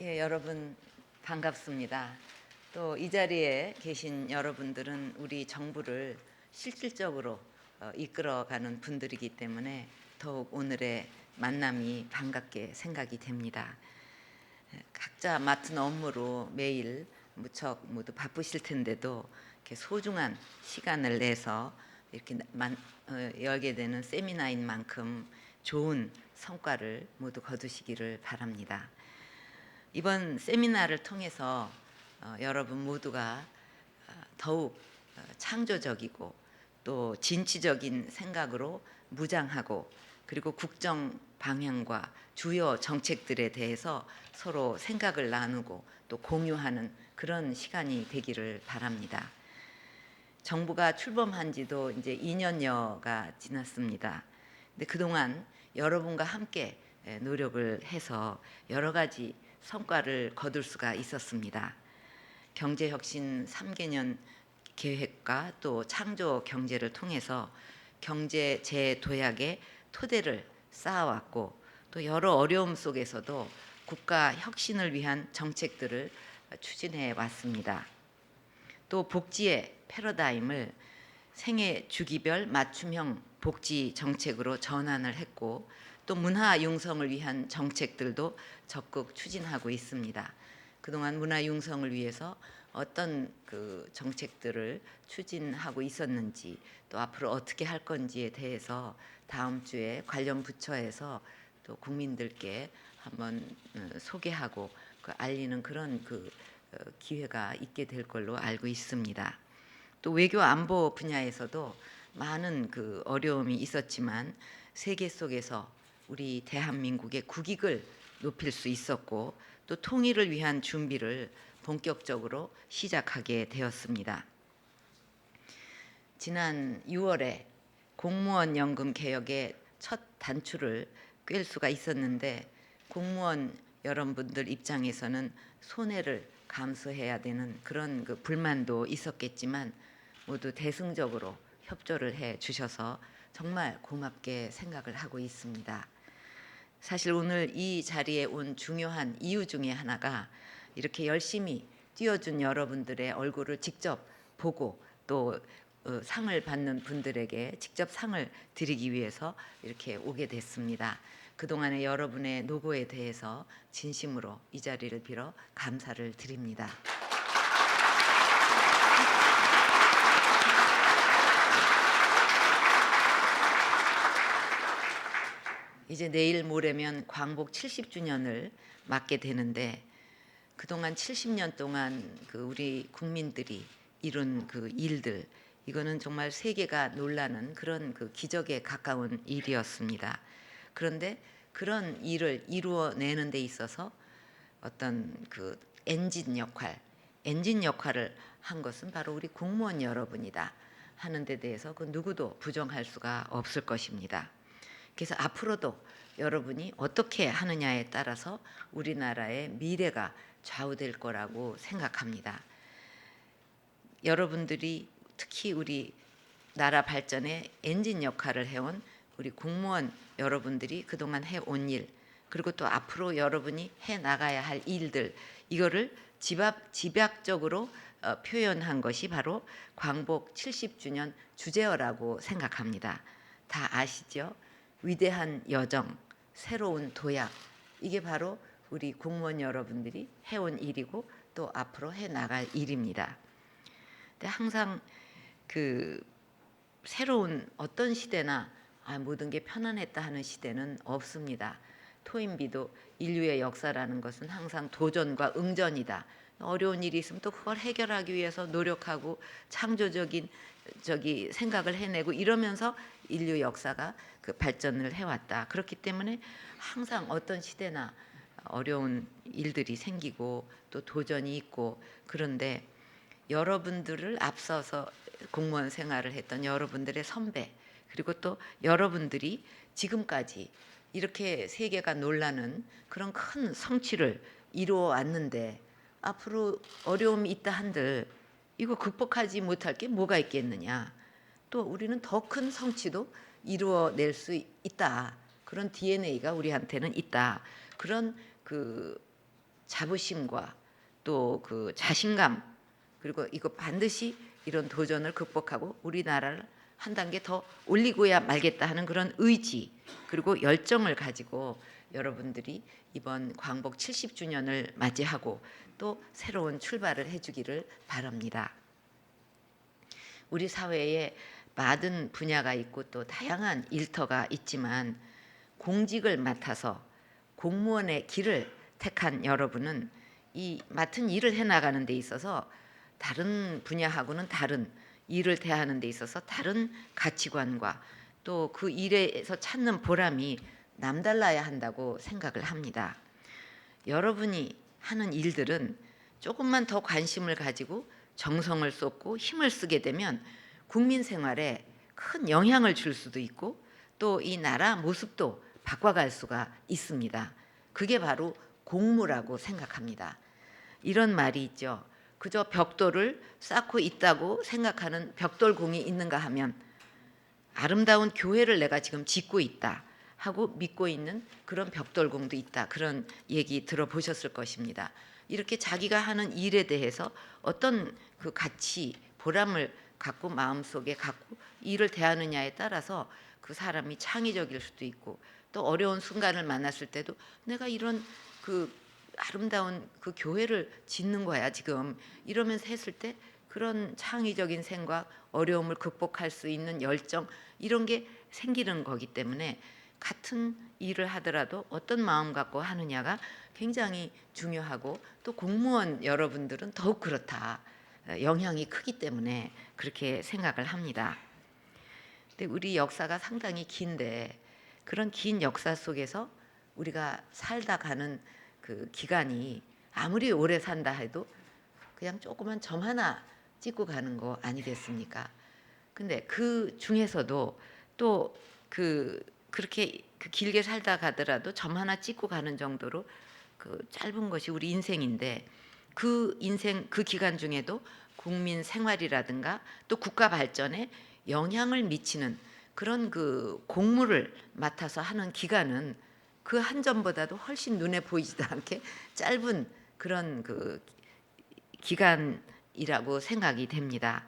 예, 여러분 반갑습니다. 또 이 자리에 계신 여러분들은 우리 정부를 실질적으로 이끌어가는 분들이기 때문에 더욱 오늘의 만남이 반갑게 생각이 됩니다. 각자 맡은 업무로 매일 무척 모두 바쁘실 텐데도 이렇게 소중한 시간을 내서 이렇게 열게 되는 세미나인 만큼 좋은 성과를 모두 거두시기를 바랍니다. 이번 세미나를 통해서 여러분 모두가 더욱 창조적이고 또 진취적인 생각으로 무장하고, 그리고 국정 방향과 주요 정책들에 대해서 서로 생각을 나누고 또 공유하는 그런 시간이 되기를 바랍니다. 정부가 출범한 지도 이제 2년여가 지났습니다. 근데 그동안 여러분과 함께 노력을 해서 여러 가지 성과를 거둘 수가 있었습니다. 경제혁신 3개년 계획과 또 창조 경제를 통해서 경제 재도약의 토대를 쌓아왔고, 또 여러 어려움 속에서도 국가 혁신을 위한 정책들을 추진해 왔습니다. 또 복지의 패러다임을 생애 주기별 맞춤형 복지 정책으로 전환을 했고, 또 문화 융성을 위한 정책들도 적극 추진하고 있습니다. 그동안 문화 융성을 위해서 어떤 그 정책들을 추진하고 있었는지, 또 앞으로 어떻게 할 건지에 대해서 다음 주에 관련 부처에서 또 국민들께 한번 소개하고 알리는 그런 기회가 있게 될 걸로 알고 있습니다. 또 외교 안보 분야에서도 많은 어려움이 있었지만 세계 속에서 우리 대한민국의 국익을 높일 수 있었고, 또 통일을 위한 준비를 본격적으로 시작하게 되었습니다. 지난 6월에 공무원 연금 개혁의 첫 단추를 꿰 수가 있었는데, 공무원 여러분들 입장에서는 손해를 감수해야 되는 그런 불만도 있었겠지만 모두 대승적으로 협조를 해 주셔서 정말 고맙게 생각을 하고 있습니다. 사실 오늘 이 자리에 온 중요한 이유 중에 하나가 이렇게 열심히 뛰어준 여러분들의 얼굴을 직접 보고 또 상을 받는 분들에게 직접 상을 드리기 위해서 이렇게 오게 됐습니다. 그동안의 여러분의 노고에 대해서 진심으로 이 자리를 빌어 감사를 드립니다. 이제 내일 모레면 광복 70주년을 맞게 되는데, 그동안 70년 동안 우리 국민들이 이룬 일들, 이거는 정말 세계가 놀라는 그런 기적에 가까운 일이었습니다. 그런데 그런 일을 이루어내는 데 있어서 어떤 엔진 역할을 한 것은 바로 우리 공무원 여러분이다 하는 데 대해서 누구도 부정할 수가 없을 것입니다. 그래서 앞으로도 여러분이 어떻게 하느냐에 따라서 우리나라의 미래가 좌우될 거라고 생각합니다. 여러분들이 특히 우리 나라 발전의 엔진 역할을 해온 우리 공무원 여러분들이 그동안 해온 일, 그리고 또 앞으로 여러분이 해 나가야 할 일들, 이거를 집약적으로 표현한 것이 바로 광복 70주년 주제어라고 생각합니다. 다 아시죠? 위대한 여정, 새로운 도약, 이게 바로 우리 공무원 여러분들이 해온 일이고 또 앞으로 해 나갈 일입니다. 근데 항상 새로운 어떤 시대나 모든 게 편안했다 하는 시대는 없습니다. 토인비도 인류의 역사라는 것은 항상 도전과 응전이다. 어려운 일이 있으면 또 그걸 해결하기 위해서 노력하고 창조적인 생각을 해내고 이러면서 인류 역사가 발전을 해왔다. 그렇기 때문에 항상 어떤 시대나 어려운 일들이 생기고 또 도전이 있고, 그런데 여러분들을 앞서서 공무원 생활을 했던 여러분들의 선배, 그리고 또 여러분들이 지금까지 이렇게 세계가 놀라는 그런 큰 성취를 이루어 왔는데, 앞으로 어려움이 있다 한들 이거 극복하지 못할 게 뭐가 있겠느냐. 또 우리는 더 큰 성취도 이루어낼 수 있다. 그런 DNA가 우리한테는 있다. 그런 자부심과 또 그 자신감, 그리고 이거 반드시 이런 도전을 극복하고 우리나라를 한 단계 더 올리고야 말겠다 하는 그런 의지, 그리고 열정을 가지고 여러분들이 이번 광복 70주년을 맞이하고 또 새로운 출발을 해주기를 바랍니다. 우리 사회에 많은 분야가 있고 또 다양한 일터가 있지만 공직을 맡아서 공무원의 길을 택한 여러분은 이 맡은 일을 해나가는 데 있어서 다른 분야하고는 다른 일을 대하는 데 있어서 다른 가치관과 또 그 일에서 찾는 보람이 남달라야 한다고 생각을 합니다. 여러분이 하는 일들은 조금만 더 관심을 가지고 정성을 쏟고 힘을 쓰게 되면 국민 생활에 큰 영향을 줄 수도 있고 또 이 나라 모습도 바꿔갈 수가 있습니다. 그게 바로 공무라고 생각합니다. 이런 말이 있죠. 그저 벽돌을 쌓고 있다고 생각하는 벽돌공이 있는가 하면 아름다운 교회를 내가 지금 짓고 있다 하고 믿고 있는 그런 벽돌공도 있다. 그런 얘기 들어보셨을 것입니다. 이렇게 자기가 하는 일에 대해서 어떤 그 가치, 보람을 갖고 마음속에 갖고 일을 대하느냐에 따라서 그 사람이 창의적일 수도 있고 또 어려운 순간을 만났을 때도 내가 이런 그 아름다운 그 교회를 짓는 거야 지금 이러면서 했을 때 그런 창의적인 생각, 어려움을 극복할 수 있는 열정 이런 게 생기는 거기 때문에 같은 일을 하더라도 어떤 마음 갖고 하느냐가 굉장히 중요하고 또 공무원 여러분들은 더욱 그렇다. 영향이 크기 때문에 그렇게 생각을 합니다. 근데 우리 역사가 상당히 긴데 그런 긴 역사 속에서 우리가 살다 가는 그 기간이 아무리 오래 산다 해도 그냥 조그만 점 하나 찍고 가는 거 아니겠습니까? 근데 그 중에서도 또 그렇게 그 길게 살다 가더라도 점 하나 찍고 가는 정도로 그 짧은 것이 우리 인생인데 그 인생 그 기간 중에도 국민 생활이라든가 또 국가 발전에 영향을 미치는 그런 그 공무를 맡아서 하는 기간은 그 한 점보다도 훨씬 눈에 보이지도 않게 짧은 그런 그 기간이라고 생각이 됩니다.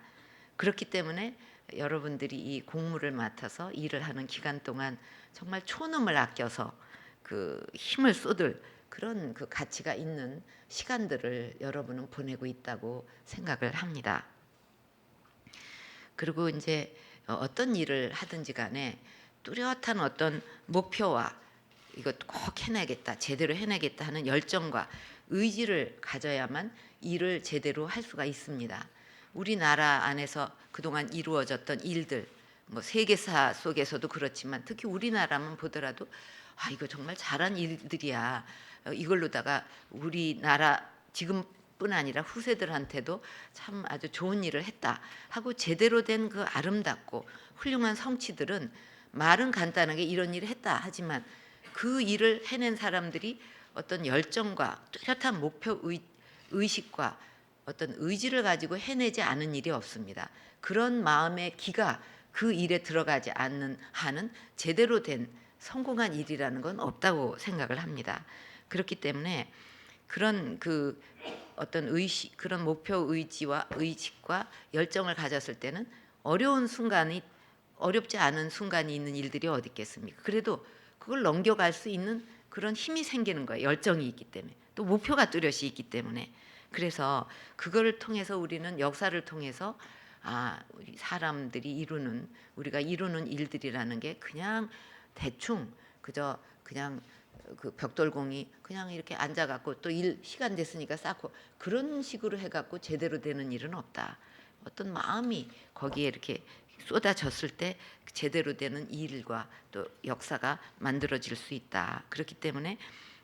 그렇기 때문에 여러분들이 이 공무를 맡아서 일을 하는 기간 동안 정말 촌음을 아껴서 그 힘을 쏟을 그런 그 가치가 있는 시간들을 여러분은 보내고 있다고 생각을 합니다. 그리고 이제 어떤 일을 하든지 간에 뚜렷한 어떤 목표와 이것 꼭 해내겠다, 제대로 해내겠다 하는 열정과 의지를 가져야만 일을 제대로 할 수가 있습니다. 우리나라 안에서 그동안 이루어졌던 일들, 뭐 세계사 속에서도 그렇지만 특히 우리나라만 보더라도 아 이거 정말 잘한 일들이야. 이걸로다가 우리나라 지금뿐 아니라 후세들한테도 참 아주 좋은 일을 했다 하고 제대로 된 그 아름답고 훌륭한 성취들은 말은 간단하게 이런 일을 했다 하지만 그 일을 해낸 사람들이 어떤 열정과 뚜렷한 목표 의식과 어떤 의지를 가지고 해내지 않은 일이 없습니다. 그런 마음의 기가 그 일에 들어가지 않는 한은 제대로 된 성공한 일이라는 건 없다고 생각을 합니다. 그렇기 때문에 그런 그 어떤 의식, 그런 목표 의지와 의식과 열정을 가졌을 때는 어려운 순간이 어렵지 않은 순간이 있는 일들이 어디 있겠습니까? 그래도 그걸 넘겨갈 수 있는 그런 힘이 생기는 거예요. 열정이 있기 때문에 또 목표가 뚜렷이 있기 때문에 그래서 그거를 통해서 우리는 역사를 통해서 우리 사람들이 이루는 우리가 이루는 일들이라는 게 그냥 대충 그저 그냥 그 벽돌공이 그냥 이렇게 앉아갖고 또 일 시간 됐으니까 쌓고 그런 식으로 해갖고 제대로 되는 일은 없다. 어떤 마음이 거기에 이렇게 쏟아졌을 때 제대로 되는 일과 또 역사가 만들어질 수 있다. 그렇기 때문에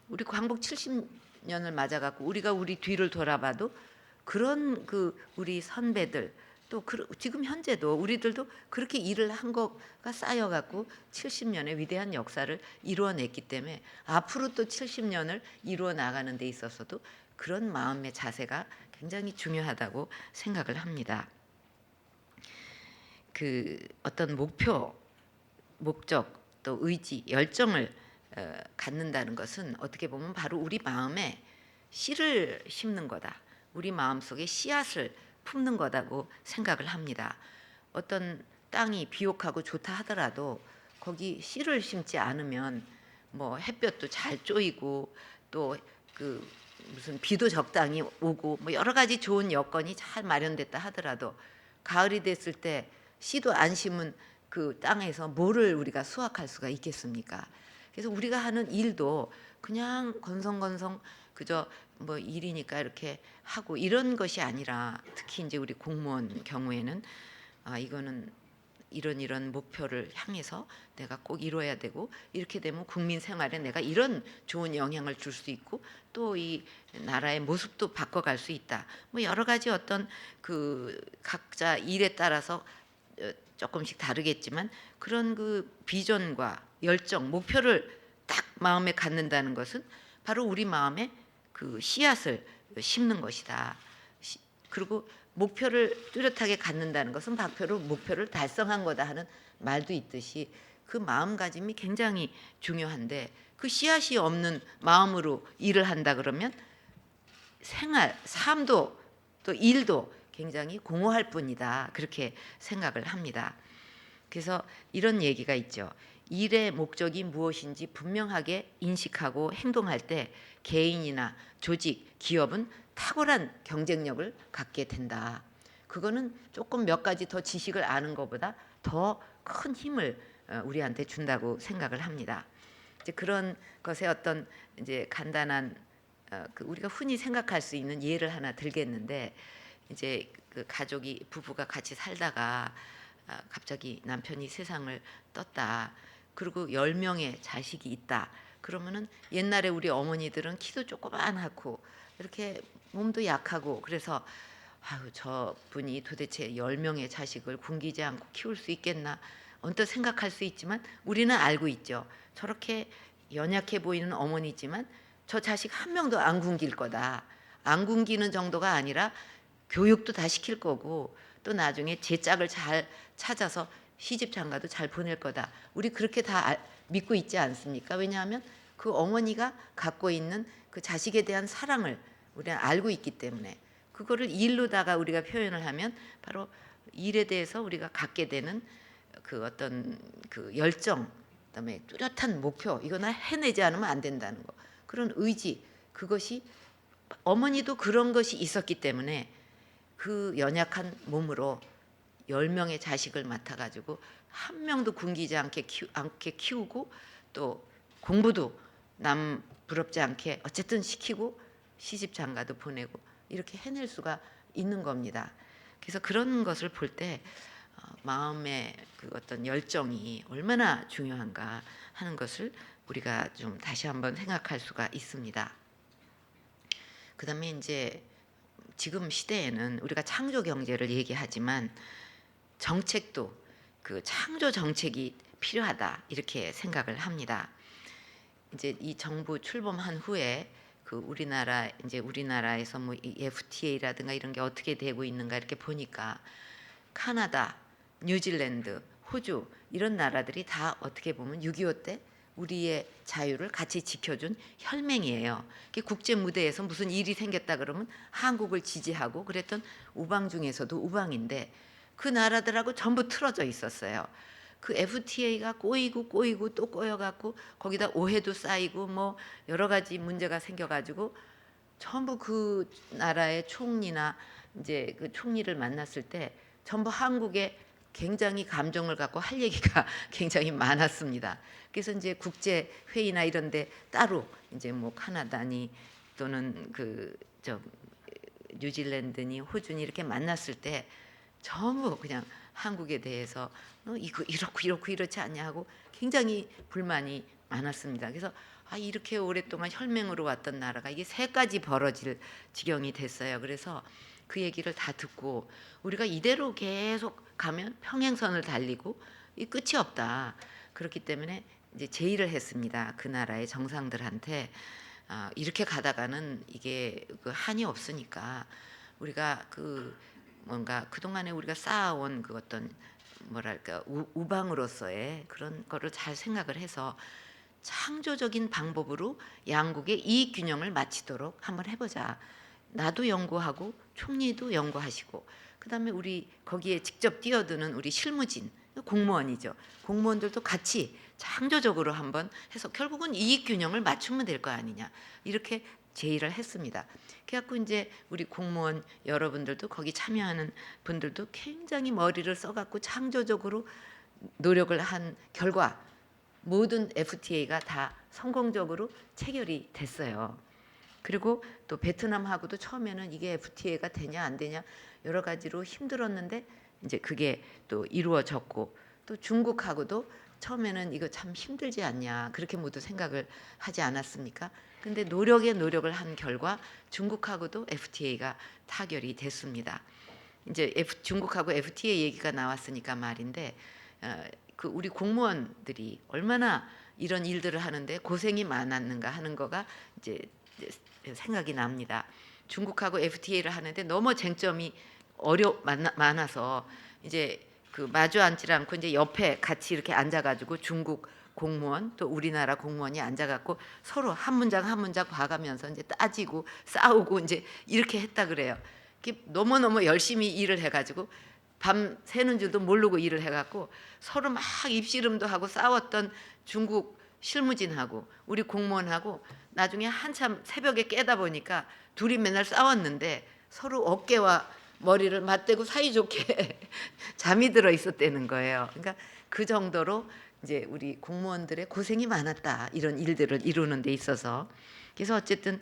우리 광복 70년을 맞아갖고 우리가 우리 뒤를 돌아봐도 그런 그 우리 선배들 또 지금 현재도 우리들도 그렇게 일을 한 거가 쌓여갖고 70년의 위대한 역사를 이루어냈기 때문에 앞으로 또 70년을 이루어 나가는 데 있어서도 그런 마음의 자세가 굉장히 중요하다고 생각을 합니다. 그 어떤 목표, 목적, 또 의지, 열정을 갖는다는 것은 어떻게 보면 바로 우리 마음에 씨를 심는 거다. 우리 마음속에 씨앗을 품는 거다고 생각을 합니다. 어떤 땅이 비옥하고 좋다 하더라도 거기 씨를 심지 않으면 뭐 햇볕도 잘 쪼이고 또 그 무슨 비도 적당히 오고 뭐 여러 가지 좋은 여건이 잘 마련됐다 하더라도 가을이 됐을 때 씨도 안 심은 그 땅에서 뭐를 우리가 수확할 수가 있겠습니까? 그래서 우리가 하는 일도 그냥 건성건성 그저 뭐 일이니까 이렇게 하고 이런 것이 아니라, 특히 이제 우리 공무원 경우에는 이거는 이런 목표를 향해서 내가 꼭 이뤄야 되고, 이렇게 되면 국민 생활에 내가 이런 좋은 영향을 줄 수 있고 또 이 나라의 모습도 바꿔갈 수 있다. 뭐 여러 가지 어떤 그 각자 일에 따라서 조금씩 다르겠지만 그런 그 비전과 열정, 목표를 딱 마음에 갖는다는 것은 바로 우리 마음에 그 씨앗을 심는 것이다. 그리고 목표를 뚜렷하게 갖는다는 것은 박표로 목표를 달성한 거다 하는 말도 있듯이 그 마음가짐이 굉장히 중요한데, 그 씨앗이 없는 마음으로 일을 한다 그러면 생활, 삶도 또 일도 굉장히 공허할 뿐이다, 그렇게 생각을 합니다. 그래서 이런 얘기가 있죠. 일의 목적이 무엇인지 분명하게 인식하고 행동할 때 개인이나 조직, 기업은 탁월한 경쟁력을 갖게 된다. 그거는 조금 몇 가지 더 지식을 아는 것보다 더 큰 힘을 우리한테 준다고 생각을 합니다. 이제 그런 것에 어떤 이제 간단한 그 우리가 흔히 생각할 수 있는 예를 하나 들겠는데, 이제 그 가족이 부부가 같이 살다가 갑자기 남편이 세상을 떴다. 그리고 10명의 자식이 있다. 그러면은 옛날에 우리 어머니들은 키도 조그만하고 이렇게 몸도 약하고 그래서 아유, 저분이 도대체 10명의 자식을 굶기지 않고 키울 수 있겠나 언뜻 생각할 수 있지만, 우리는 알고 있죠. 저렇게 연약해 보이는 어머니지만 저 자식 한 명도 안 굶길 거다. 안 굶기는 정도가 아니라 교육도 다 시킬 거고 또 나중에 제 짝을 잘 찾아서 시집 장가도 잘 보낼 거다. 우리 그렇게 다 믿고 있지 않습니까? 왜냐하면 그 어머니가 갖고 있는 그 자식에 대한 사랑을 우리는 알고 있기 때문에, 그거를 일로다가 우리가 표현을 하면 바로 일에 대해서 우리가 갖게 되는 그 어떤 그 열정, 그다음에 뚜렷한 목표, 이거나 해내지 않으면 안 된다는 거, 그런 의지, 그것이 어머니도 그런 것이 있었기 때문에 그 연약한 몸으로 10명의 자식을 맡아가지고 한 명도 굶기지 않게 키우고 또 공부도 남 부럽지 않게 어쨌든 시키고 시집 장가도 보내고 이렇게 해낼 수가 있는 겁니다. 그래서 그런 것을 볼 때 마음의 그 어떤 열정이 얼마나 중요한가 하는 것을 우리가 좀 다시 한번 생각할 수가 있습니다. 그다음에 이제 지금 시대에는 우리가 창조 경제를 얘기하지만 정책도 그 창조 정책이 필요하다, 이렇게 생각을 합니다. 이제 이 정부 출범한 후에 그 우리나라에서 뭐 FTA라든가 이런 게 어떻게 되고 있는가 이렇게 보니까 카나다, 뉴질랜드, 호주 이런 나라들이 다 어떻게 보면 6.25 때 우리의 자유를 같이 지켜준 혈맹이에요. 국제 무대에서 무슨 일이 생겼다 그러면 한국을 지지하고 그랬던 우방 중에서도 우방인데, 그 나라들하고 전부 틀어져 있었어요. 그 FTA가 꼬이고 또 꼬여갖고 거기다 오해도 쌓이고 뭐 여러 가지 문제가 생겨가지고 전부 그 나라의 총리나 이제 그 총리를 만났을 때 전부 한국에 굉장히 감정을 갖고 할 얘기가 굉장히 많았습니다. 그래서 이제 국제 회의나 이런데 따로 이제 뭐 카나다니 또는 저 뉴질랜드니 호주니 이렇게 만났을 때 전부 그냥 한국에 대해서 이거 이렇고 이렇지 않냐 하고 굉장히 불만이 많았습니다. 그래서 이렇게 오랫동안 혈맹으로 왔던 나라가 이게 새까지 벌어질 지경이 됐어요. 그래서 그 얘기를 다 듣고 우리가 이대로 계속 가면 평행선을 달리고 이 끝이 없다. 그렇기 때문에 이제 제의를 했습니다. 그 나라의 정상들한테 이렇게 가다가는 이게 그 한이 없으니까 우리가 그 뭔가 그동안에 우리가 쌓아온 그 어떤 뭐랄까 우방으로서의 그런 거를 잘 생각을 해서 창조적인 방법으로 양국의 이익 균형을 맞추도록 한번 해보자. 나도 연구하고 총리도 연구하시고 그다음에 우리 거기에 직접 뛰어드는 우리 실무진 공무원이죠. 공무원들도 같이 창조적으로 한번 해서 결국은 이익 균형을 맞추면 될 거 아니냐 이렇게 제의를 했습니다. 그래갖고 이제 우리 공무원 여러분들도 거기 참여하는 분들도 굉장히 머리를 써갖고 창조적으로 노력을 한 결과 모든 FTA가 다 성공적으로 체결이 됐어요. 그리고 또 베트남하고도 처음에는 이게 FTA가 되냐 안 되냐 여러 가지로 힘들었는데 이제 그게 또 이루어졌고 또 중국하고도 처음에는 이거 참 힘들지 않냐 그렇게 모두 생각을 하지 않았습니까? 근데 노력을 한 결과 중국하고도 FTA가 타결이 됐습니다. 이제 중국하고 FTA 얘기가 나왔으니까 말인데 그 우리 공무원들이 얼마나 이런 일들을 하는데 고생이 많았는가 하는 거가 이제 생각이 납니다. 중국하고 FTA를 하는데 너무 쟁점이 많아서 이제 그 마주 앉지 않고 이제 옆에 같이 이렇게 앉아가지고 중국 공무원 또 우리나라 공무원이 앉아갖고 서로 한 문장 한 문장 봐가면서 이제 따지고 싸우고 이제 이렇게 했다 그래요. 너무너무 열심히 일을 해가지고 밤 새는 줄도 모르고 일을 해갖고 서로 막 입씨름도 하고 싸웠던 중국 실무진하고 우리 공무원하고 나중에 한참 새벽에 깨다 보니까 둘이 맨날 싸웠는데 서로 어깨와 머리를 맞대고 사이좋게 잠이 들어 있었다는 거예요. 그러니까 그 정도로 이제 우리 공무원들의 고생이 많았다 이런 일들을 이루는 데 있어서. 그래서 어쨌든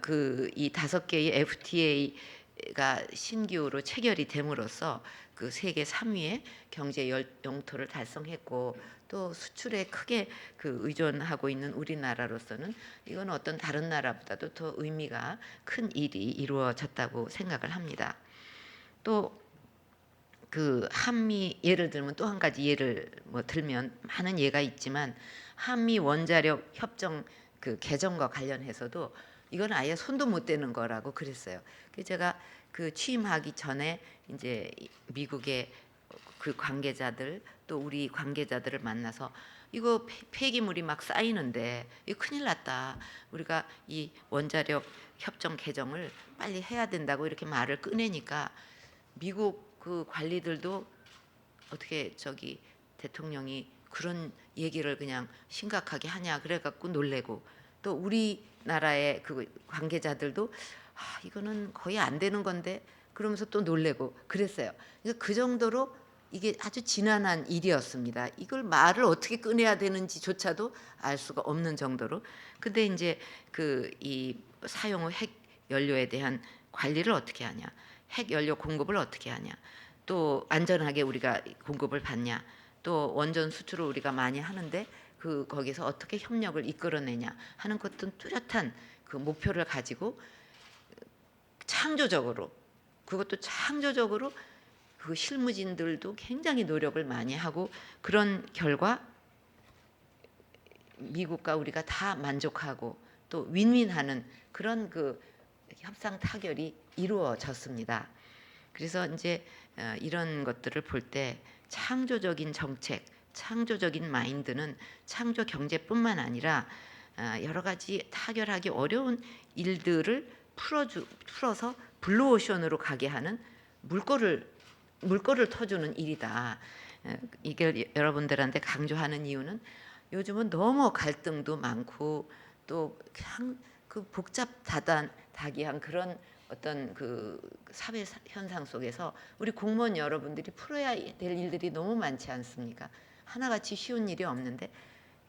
그 이 5개의 FTA가 신규로 체결이 됨으로써 그 세계 3위의 경제 영토를 달성했고 또 수출에 크게 그 의존하고 있는 우리나라로서는 이건 어떤 다른 나라보다도 더 의미가 큰 일이 이루어졌다고 생각을 합니다. 또 그 한미 예를 들면 또 한 가지 예를 뭐 들면 많은 예가 있지만 한미 원자력 협정 그 개정과 관련해서도 이건 아예 손도 못 대는 거라고 그랬어요. 그래서 제가 그 취임하기 전에 이제 미국의 그 관계자들 또 우리 관계자들을 만나서 이거 폐기물이 막 쌓이는데 이거 큰일 났다. 우리가 이 원자력 협정 개정을 빨리 해야 된다고 이렇게 말을 꺼내니까 미국 그 관리들도 어떻게 저기 대통령이 그런 얘기를 그냥 심각하게 하냐 그래갖고 놀래고 또 우리나라의 그 관계자들도 이거는 거의 안 되는 건데 그러면서 또 놀래고 그랬어요. 그러니까 그 정도로 이게 아주 지난한 일이었습니다. 이걸 말을 어떻게 꺼내야 되는지조차도 알 수가 없는 정도로. 근데 이제 그 이 사용 후 핵 연료에 대한 관리를 어떻게 하냐, 핵 연료 공급을 어떻게 하냐, 또 안전하게 우리가 공급을 받냐, 또 원전 수출을 우리가 많이 하는데 그 거기서 어떻게 협력을 이끌어내냐 하는 것은 뚜렷한 그 목표를 가지고 창조적으로 그것도 창조적으로 그 실무진들도 굉장히 노력을 많이 하고 그런 결과 미국과 우리가 다 만족하고 또 윈윈하는 그런 그 협상 타결이 이루어졌습니다. 그래서 이제 이런 것들을 볼 때 창조적인 정책, 창조적인 마인드는 창조 경제뿐만 아니라 여러 가지 타결하기 어려운 일들을 풀어서 블루오션으로 가게 하는 물꼬를 터주는 일이다. 이게 여러분들한테 강조하는 이유는 요즘은 너무 갈등도 많고 또 그냥 그 복잡다기한 그런 어떤 그 사회 현상 속에서 우리 공무원 여러분들이 풀어야 될 일들이 너무 많지 않습니까? 하나같이 쉬운 일이 없는데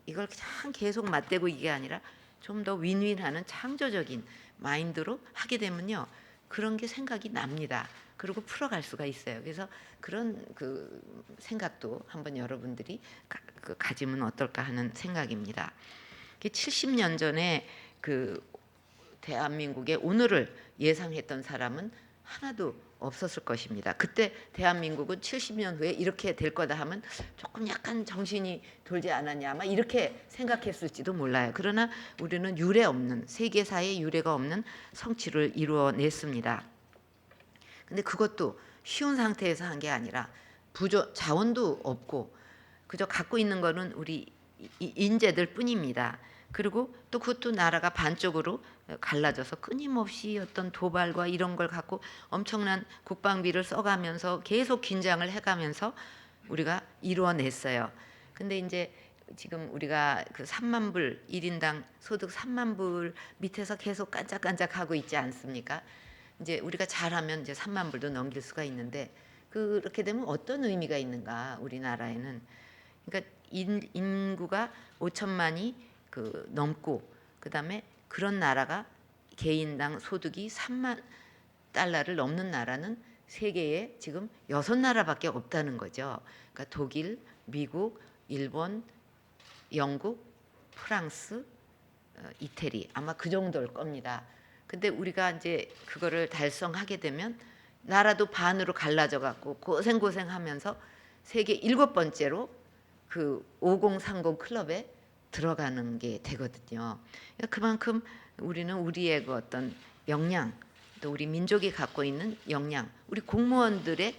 이걸 그냥 계속 맞대고 이게 아니라 좀 더 윈윈하는 창조적인 마인드로 하게 되면요 그런 게 생각이 납니다. 그리고 풀어갈 수가 있어요. 그래서 그런 그 생각도 한번 여러분들이 가지면 어떨까 하는 생각입니다. 70년 전에 그 대한민국의 오늘을 예상했던 사람은 하나도 없었을 것입니다. 그때 대한민국은 70년 후에 이렇게 될 거다 하면 조금 약간 정신이 돌지 않았냐 아마 이렇게 생각했을지도 몰라요. 그러나 우리는 유례 없는 세계사에 유례가 없는 성취를 이루어냈습니다. 근데 그것도 쉬운 상태에서 한 게 아니라 자원도 없고 그저 갖고 있는 거는 우리 인재들 뿐입니다. 그리고 또 그것도 나라가 반쪽으로 갈라져서 끊임없이 어떤 도발과 이런 걸 갖고 엄청난 국방비를 써가면서 계속 긴장을 해가면서 우리가 이루어냈어요. 근데 이제 지금 우리가 그 3만 불 1인당 소득 3만 불 밑에서 계속 깐짝깐짝하고 있지 않습니까? 이제 우리가 잘하면 이제 3만 불도 넘길 수가 있는데 그렇게 되면 어떤 의미가 있는가 우리나라에는. 그러니까 인구가 5천만이 그 넘고 그다음에 그런 나라가 개인당 소득이 3만 달러를 넘는 나라는 세계에 지금 6나라밖에 없다는 거죠. 그러니까 독일, 미국, 일본, 영국, 프랑스, 이태리 아마 그 정도일 겁니다. 근데 우리가 이제 그거를 달성하게 되면 나라도 반으로 갈라져 갖고 고생하면서 세계 7번째로 그 5030 클럽에 들어가는 게 되거든요. 그러니까 그만큼 우리는 우리의 그 어떤 역량, 또 우리 민족이 갖고 있는 역량, 우리 공무원들의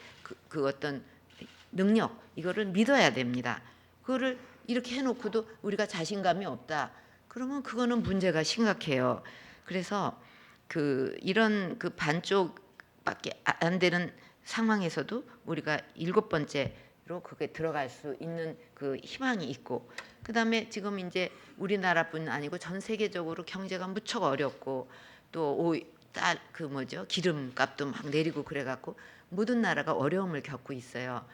그 어떤 능력 이거를 믿어야 됩니다. 그거를 이렇게 해놓고도 우리가 자신감이 없다. 그러면 그거는 문제가 심각해요. 그래서 그 이런 그 반쪽밖에 안 되는 상황에서도 우리가 7번째로 그게 들어갈 수 있는 그 희망이 있고, 그다음에 지금 이제 우리나라뿐 아니고 전 세계적으로 경제가 무척 어렵고 또 그 뭐죠 기름값도 막 내리고 그래갖고 모든 나라가 어려움을 겪고 있어요.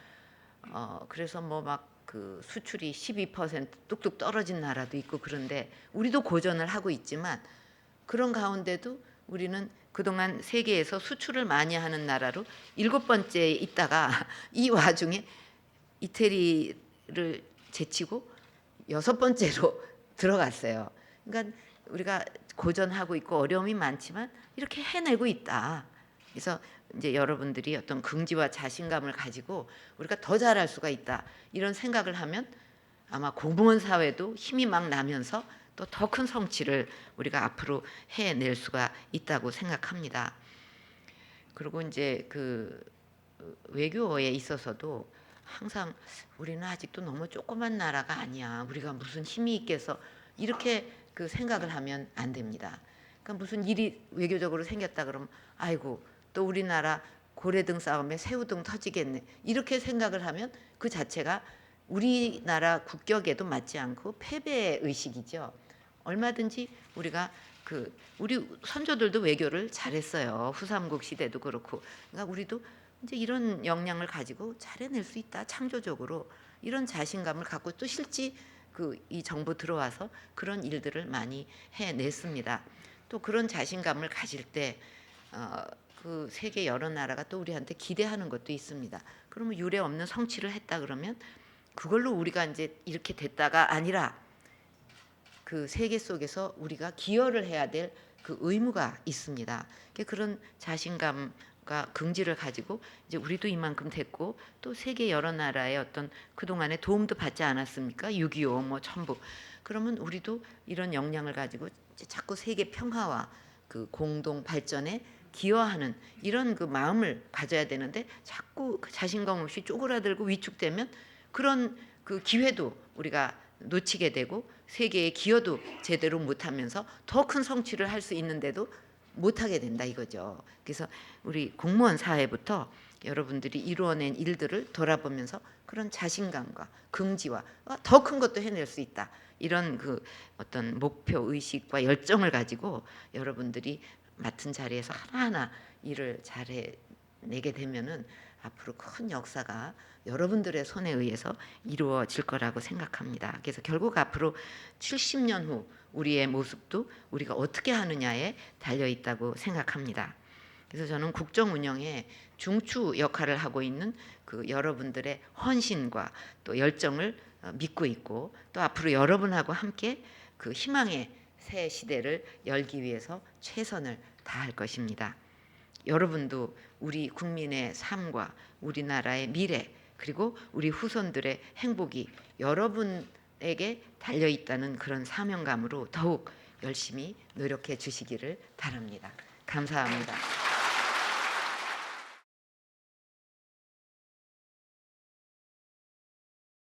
그래서 뭐 막 그 수출이 12% 뚝뚝 떨어진 나라도 있고 그런데 우리도 고전을 하고 있지만 그런 가운데도 우리는 그동안 세계에서 수출을 많이 하는 나라로 7번째에 있다가 이 와중에 이태리를 제치고 6번째로 들어갔어요. 그러니까 우리가 고전하고 있고 어려움이 많지만 이렇게 해내고 있다. 그래서 이제 여러분들이 어떤 긍지와 자신감을 가지고 우리가 더 잘할 수가 있다 이런 생각을 하면 아마 공무원 사회도 힘이 막 나면서 또 더 큰 성취를 우리가 앞으로 해낼 수가 있다고 생각합니다. 그리고 이제 그 외교에 있어서도 항상 우리는 아직도 너무 조그만 나라가 아니야. 우리가 무슨 힘이 있겠어. 이렇게 그 생각을 하면 안 됩니다. 그러니까 무슨 일이 외교적으로 생겼다 그러면 아이고 또 우리나라 고래등 싸움에 새우등 터지겠네. 이렇게 생각을 하면 그 자체가 우리나라 국격에도 맞지 않고 패배 의식이죠. 얼마든지 우리가 우리 선조들도 외교를 잘했어요. 후삼국 시대도 그렇고. 그러니까 우리도 이제 이런 역량을 가지고 잘해낼 수 있다. 창조적으로 이런 자신감을 갖고 또 실제 이 정부 들어와서 그런 일들을 많이 해냈습니다. 또 그런 자신감을 가질 때 그 세계 여러 나라가 또 우리한테 기대하는 것도 있습니다. 그러면 유례 없는 성취를 했다 그러면 그걸로 우리가 이제 이렇게 됐다가 아니라 그 세계 속에서 우리가 기여를 해야 될 그 의무가 있습니다. 그런 자신감과 긍지를 가지고 이제 우리도 이만큼 됐고 또 세계 여러 나라의 어떤 그동안에 도움도 받지 않았습니까? 6.25 뭐 전부. 그러면 우리도 이런 역량을 가지고 자꾸 세계 평화와 그 공동 발전에 기여하는 이런 그 마음을 가져야 되는데 자꾸 자신감 없이 쪼그라들고 위축되면 그런 그 기회도 우리가 놓치게 되고 세계의 기여도 제대로 못하면서 더 큰 성취를 할 수 있는데도 못하게 된다 이거죠. 그래서 우리 공무원 사회부터 여러분들이 이루어낸 일들을 돌아보면서 그런 자신감과 긍지와 더 큰 것도 해낼 수 있다 이런 그 어떤 목표 의식과 열정을 가지고 여러분들이 맡은 자리에서 하나하나 일을 잘해내게 되면은 앞으로 큰 역사가 여러분들의 손에 의해서 이루어질 거라고 생각합니다. 그래서 결국 앞으로 70년 후 우리의 모습도 우리가 어떻게 하느냐에 달려 있다고 생각합니다. 그래서 저는 국정 운영에 중추 역할을 하고 있는 그 여러분들의 헌신과 또 열정을 믿고 있고 또 앞으로 여러분하고 함께 그 희망의 새 시대를 열기 위해서 최선을 다할 것입니다. 여러분도 우리 국민의 삶과 우리나라의 미래 그리고 우리 후손들의 행복이 여러분에게 달려 있다는 그런 사명감으로 더욱 열심히 노력해 주시기를 바랍니다. 감사합니다.